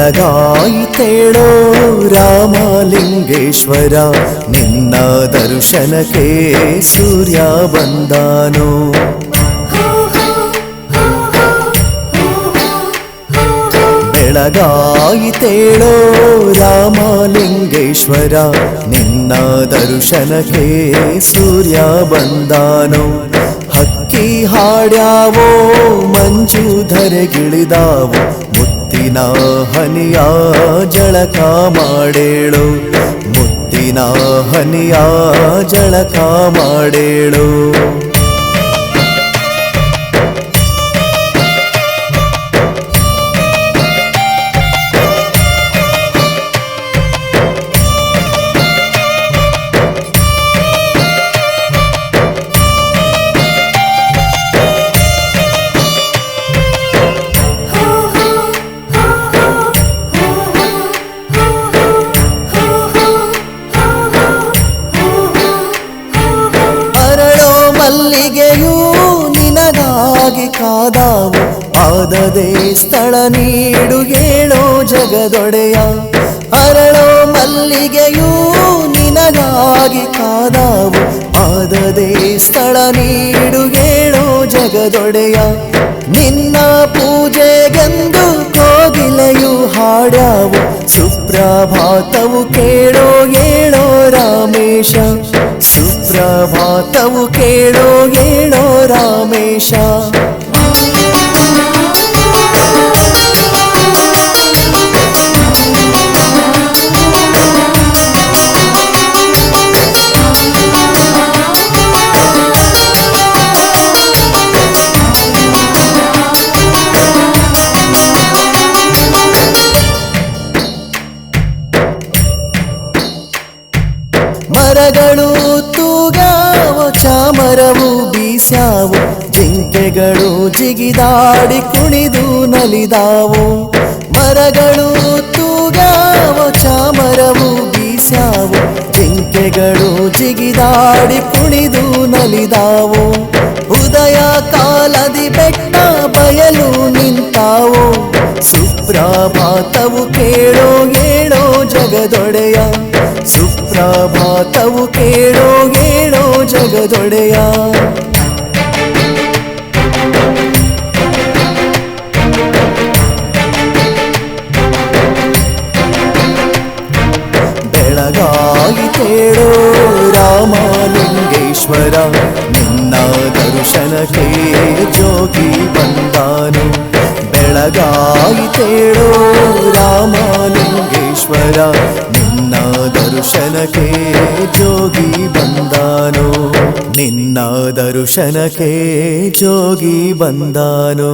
ಬೆಳಗಾಯಿತೇಳೋ ರಾಮಲಿಂಗೇಶ್ವರ, ನಿನ್ನ ದರ್ಶನಕ್ಕೆ ಸೂರ್ಯ ಬಂದಾನು. ಬೆಳಗಾಯಿತೇಳೋ ರಾಮಲಿಂಗೇಶ್ವರ, ನಿನ್ನ ದರ್ಶನಕ್ಕೆ ಸೂರ್ಯ ಬಂದಾನು. ಹಕ್ಕಿ ಹಾಡ್ಯಾವೋ ಮಂಜು ಧರೆಗಿಳಿದಾವು, ಮುತ್ತಿನ ಹನಿಯ ಜಳಕ ಮಾಡೇಳು, ಮುತ್ತಿನ ಹನಿಯ ಜಳಕ ಮಾಡೇಳು. ಮಲ್ಲಿಗೆಯೂ ನಿನಗಾಗಿ ಕಾದಾವು, ಪಾದದೆ ಸ್ಥಳ ನೀಡು ಏಳೋ ಜಗದೊಡೆಯ. ಅರಳೋ ಮಲ್ಲಿಗೆಯೂ ನಿನಗಾಗಿ ಕಾದಾವು, ಪಾದದೆ ಸ್ಥಳ ನೀಡು ಏಳೋ ಜಗದೊಡೆಯ. ನಿನ್ನ ಪೂಜೆಗೆಂದು ಕೋಗಿಲೆಯು ಹಾಡ್ಯಾವು, ಸುಪ್ರಭಾತವು ಕೇಳೋ ಏಳೋ ರಾಮೇಶ, ಸುಪ್ರಭಾತವು ಕೇಳೋ ಏಳೋ ರಾಮೇಶ. ಮರಗಳು ತೂಗಾವೋ ಚಾಮರವು ಬೀಸ್ಯಾವು, ಜಿಂಕೆಗಳು ಜಿಗಿದಾಡಿ ಕುಣಿದು ನಲಿದಾವು. ಮರಗಳು ತೂಗಾವೋ ಚಾಮರವು ಬೀಸ್ಯಾವು, ಜಿಂಕೆಗಳು ಜಿಗಿದಾಡಿ ಕುಣಿದು ನಲಿದಾವು. ಉದಯ ಕಾಲದಿ ಬೆಟ್ಟ ಬಯಲು ನಿಂತಾವು, ಸುಪ್ರಭಾತವು ಕೇಳೋ ಏಳೋ ಜಗದೊಡೆಯ, ಸುಪ್ರಭಾತವು ಕೇಳೋ ಏಳೋ ಜಗದೊಡೆಯ. ಬೆಳಗಾಯಿತೇಳೋ ರಾಮಲಿಂಗೇಶ್ವರ, ನಿನ್ನ ದರ್ಶನಕ್ಕೆ ಜೋಗಿ ಬಂದಾನು. ಬೆಳಗಾಯಿತೇಳೋ ರಾಮಲಿಂಗೇಶ್ವರ, ನಿನ್ನ ದರ್ಶನಕ್ಕೆ ಜೋಗಿ ಬಂದಾನು, ನಿನ್ನ ದರ್ಶನಕ್ಕೆ ಜೋಗಿ ಬಂದಾನು.